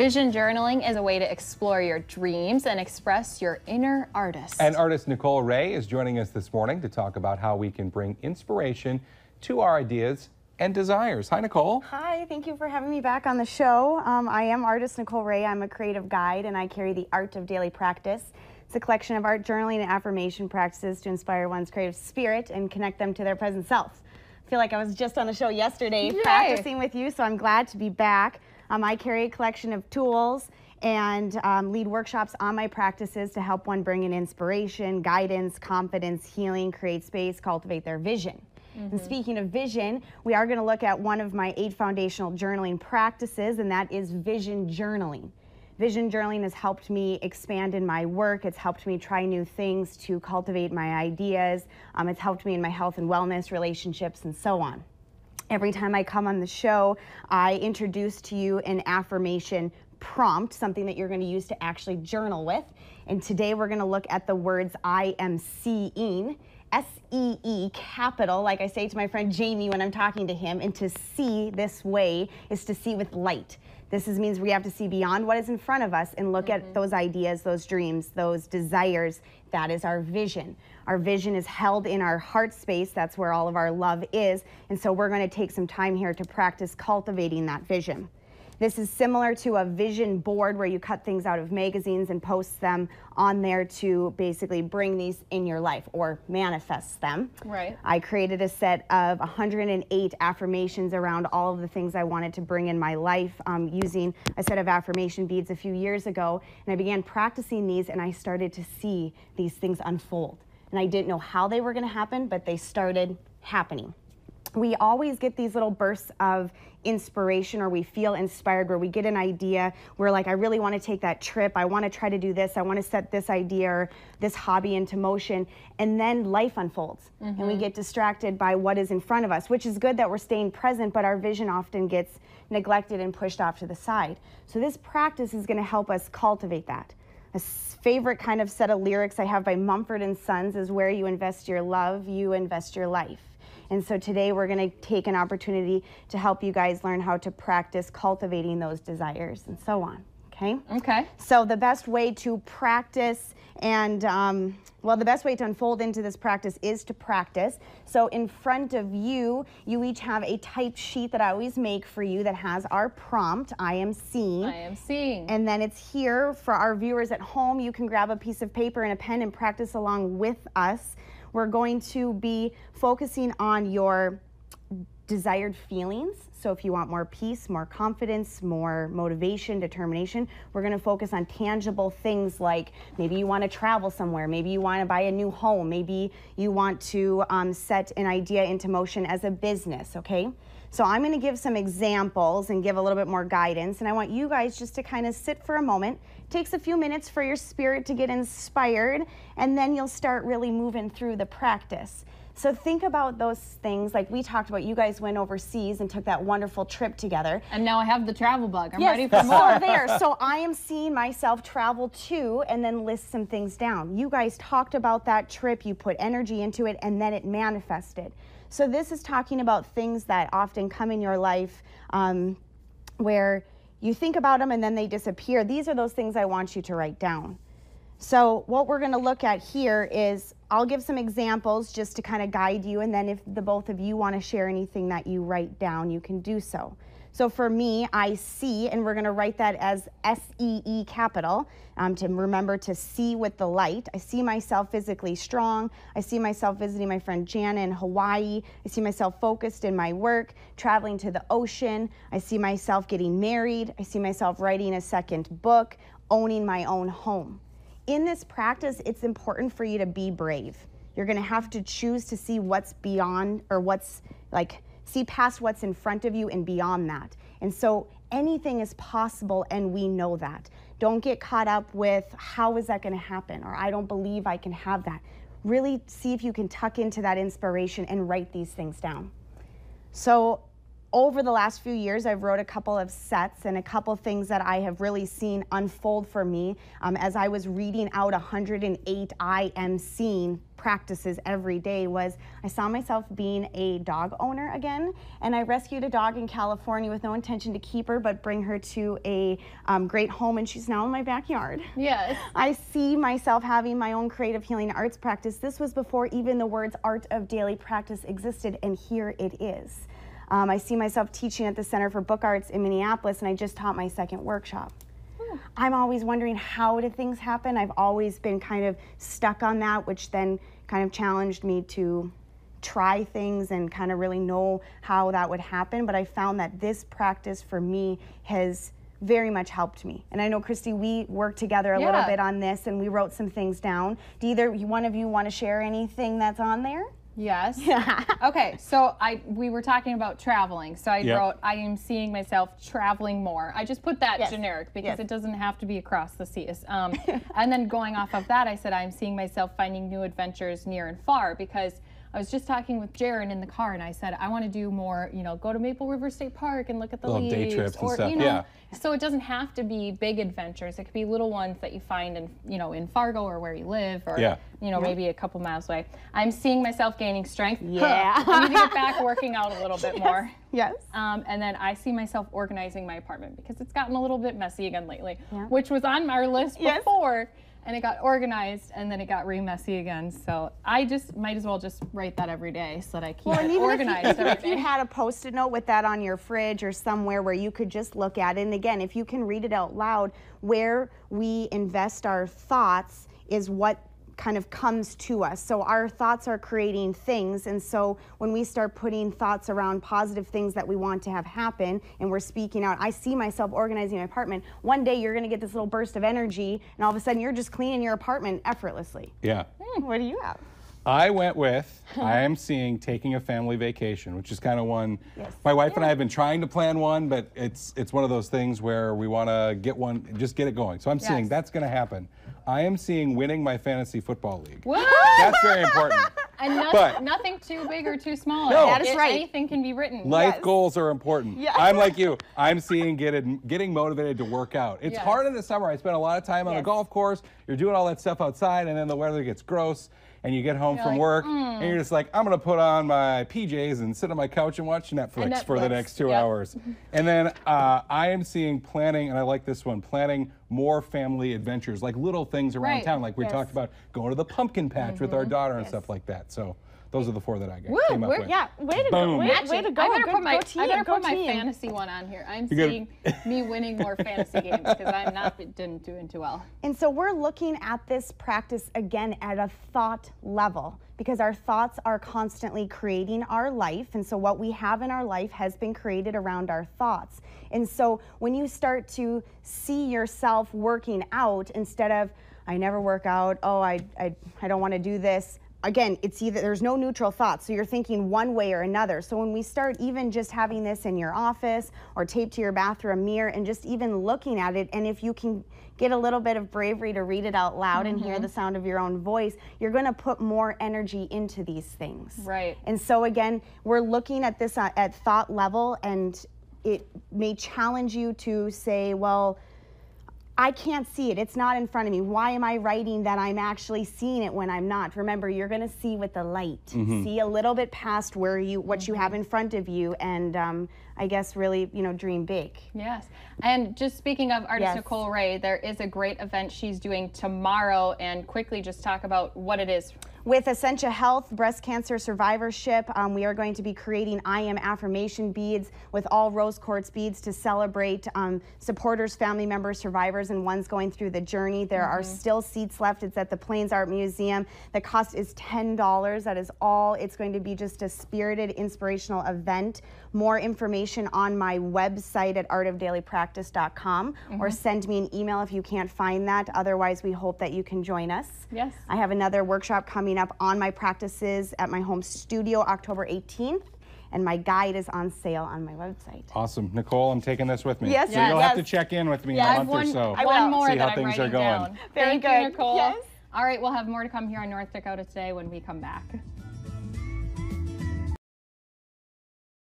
Vision journaling is a way to explore your dreams and express your inner artist. And artist Nichole Ray is joining us this morning to talk about how we can bring inspiration to our ideas and desires. Hi, Nichole. Hi, thank you for having me back on the show. I am artist Nichole Ray. I'm a creative guide and I carry the Art of Daily Practice. It's a collection of art journaling and affirmation practices to inspire one's creative spirit and connect them to their present self. I feel like I was just on the show yesterday practicing with you, so I'm glad to be back. I carry a collection of tools and lead workshops on my practices to help one bring in inspiration, guidance, confidence, healing, create space, cultivate their vision. And speaking of vision, we are going to look at one of my 8 foundational journaling practices, and that is vision journaling. Vision journaling has helped me expand in my work. It's helped me try new things to cultivate my ideas. It's helped me in my health and wellness, relationships, and so on. Every time I come on the show, I introduce to you an affirmation prompt, something that you're going to use to actually journal with. And today we're going to look at the words I am seeing. S-E-E, capital, like I say to my friend Jamie when I'm talking to him, and to see this way is to see with light. This means we have to see beyond what is in front of us and look at those ideas, those dreams, those desires. That is our vision. Our vision is held in our heart space. That's where all of our love is. And so we're going to take some time here to practice cultivating that vision. This is similar to a vision board where you cut things out of magazines and post them on there to basically bring these in your life or manifest them. Right. I created a set of 108 affirmations around all of the things I wanted to bring in my life using a set of affirmation beads a few years ago. And I began practicing these and I started to see these things unfold. And I didn't know how they were going to happen, but they started happening. We always get these little bursts of inspiration, or we feel inspired where we get an idea. We're like, I really want to take that trip. I want to try to do this. I want to set this idea or this hobby into motion. And then life unfolds and we get distracted by what is in front of us, which is good that we're staying present, but our vision often gets neglected and pushed off to the side. So this practice is going to help us cultivate that. A favorite kind of set of lyrics I have by Mumford & Sons is, where you invest your love, you invest your life. And so today we're going to take an opportunity to help you guys learn how to practice cultivating those desires and so on. Okay? Okay. So the best way to practice and, well, the best way to unfold into this practice is to practice. So in front of you, you each have a typed sheet that I always make for you that has our prompt, I am seeing. I am seeing. And then it's here for our viewers at home. You can grab a piece of paper and a pen and practice along with us. We're going to be focusing on your desired feelings. So if you want more peace, more confidence, more motivation, determination, we're going to focus on tangible things like maybe you want to travel somewhere, maybe you want to buy a new home, maybe you want to set an idea into motion as a business, okay? So I'm going to give some examples and give a little bit more guidance, and I want you guys just to kind of sit for a moment. It takes a few minutes for your spirit to get inspired, and then you'll start really moving through the practice. So think about those things, like we talked about. You guys went overseas and took that wonderful trip together. And now I have the travel bug. I'm ready for more. So there. So I am seeing myself travel too, and then list some things down. You guys talked about that trip, you put energy into it, and then it manifested. So this is talking about things that often come in your life where you think about them and then they disappear. These are those things I want you to write down. So what we're going to look at here is, I'll give some examples just to kind of guide you, and then if the both of you want to share anything that you write down, you can do so. So for me, I see, and we're going to write that as S-E-E capital, to remember to see with the light. I see myself physically strong. I see myself visiting my friend Jana in Hawaii. I see myself focused in my work, traveling to the ocean. I see myself getting married. I see myself writing a second book, owning my own home. In this practice, it's important for you to be brave. You're going to have to choose to see what's beyond, or what's like, see past what's in front of you and beyond that. And so anything is possible, and we know that. Don't get caught up with, how is that going to happen? Or I don't believe I can have that. Really see if you can tuck into that inspiration and write these things down. So over the last few years, I've wrote a couple of sets and a couple things that I have really seen unfold for me as I was reading out 108 I am seeing practices every day. Was I saw myself being a dog owner again, and I rescued a dog in California with no intention to keep her but bring her to a great home, and she's now in my backyard. Yes. I see myself having my own creative healing arts practice. This was before even the words art of daily practice existed, and here it is. I see myself teaching at the Center for Book Arts in Minneapolis, and I just taught my second workshop. I'm always wondering, how do things happen? I've always been kind of stuck on that, which then kind of challenged me to try things and kind of really know how that would happen. But I found that this practice for me has very much helped me. And I know, Christy, we worked together a little bit on this, and we wrote some things down. Do either one of you want to share anything that's on there? Yes. Okay, so we were talking about traveling. So I wrote, I am seeing myself traveling more. I just put that generic because it doesn't have to be across the seas. And then going off of that, I said, I'm seeing myself finding new adventures near and far, because I was just talking with Jaron in the car, and I said, I want to do more, go to Maple River State Park and look at the leaves. Day trips and stuff, So it doesn't have to be big adventures. It could be little ones that you find in, in Fargo or where you live, or, maybe a couple miles away. I'm seeing myself gaining strength. I need to get back working out a little bit more. Yes. And then I see myself organizing my apartment, because it's gotten a little bit messy again lately, which was on our list before. And it got organized, and then it got messy again. So I just might as well just write that every day so that I keep it organized every day. If you had a Post-it note with that on your fridge or somewhere where you could just look at it, and again, if you can read it out loud, where we invest our thoughts is what kind of comes to us. So our thoughts are creating things, and so when we start putting thoughts around positive things that we want to have happen, and we're speaking out, I see myself organizing my apartment. One day you're going to get this little burst of energy, and all of a sudden you're just cleaning your apartment effortlessly. Yeah. What do you have? I went with, I am seeing taking a family vacation, which is kind of one. My wife and I have been trying to plan one, but it's one of those things where we want to get one, just get it going. So I'm seeing that's going to happen. I am seeing winning my fantasy football league. What? That's very important. And nothing too big or too small. No. That is right. Anything can be written. Life goals are important. I'm like you. I'm seeing getting motivated to work out. It's hard in the summer. I spend a lot of time on the golf course. You're doing all that stuff outside, and then the weather gets gross, and you get home from work, and you're just like, I'm going to put on my PJs and sit on my couch and watch Netflix for the next 2 hours. And then I am seeing planning, and I like this one, planning more family adventures, like little things around town, like we talked about going to the pumpkin patch with our daughter and stuff like that. So those are the 4 that I came up with. Yeah, way to go. Way to go. I better put my fantasy one on here. I'm seeing me winning more fantasy games, because I'm not doing too well. And so we're looking at this practice again at a thought level, because our thoughts are constantly creating our life. And so what we have in our life has been created around our thoughts. And so when you start to see yourself working out instead of, I never work out, oh, I don't want to do this. Again, it's either, there's no neutral thoughts, so you're thinking one way or another. So when we start even just having this in your office or taped to your bathroom mirror and just even looking at it, and if you can get a little bit of bravery to read it out loud and hear the sound of your own voice, you're going to put more energy into these things. Right. And so again, we're looking at this at thought level, and it may challenge you to say, well, I can't see it. It's not in front of me. Why am I writing that I'm actually seeing it when I'm not? Remember, you're going to see with the light. See a little bit past where what you have in front of you, and I guess really, dream big. Yes. And just speaking of artist Nichole Ray, there is a great event she's doing tomorrow, and quickly just talk about what it is. With Essentia Health Breast Cancer Survivorship, we are going to be creating I Am affirmation beads with all rose quartz beads to celebrate supporters, family members, survivors, and ones going through the journey. There are still seats left. It's at the Plains Art Museum. The cost is $10. That is all. It's going to be just a spirited, inspirational event. More information on my website at artofdailypractice.com, or send me an email if you can't find that. Otherwise, we hope that you can join us. Yes. I have another workshop coming up on my practices at my home studio October 18th, and my guide is on sale on my website. Awesome. Nichole, I'm taking this with me. Yes, so you'll have to check in with me in a month or so. One more see that how I'm things are writing going. down. Very Thank you, good. Nichole. Yes. All right, we'll have more to come here on North Dakota Today when we come back.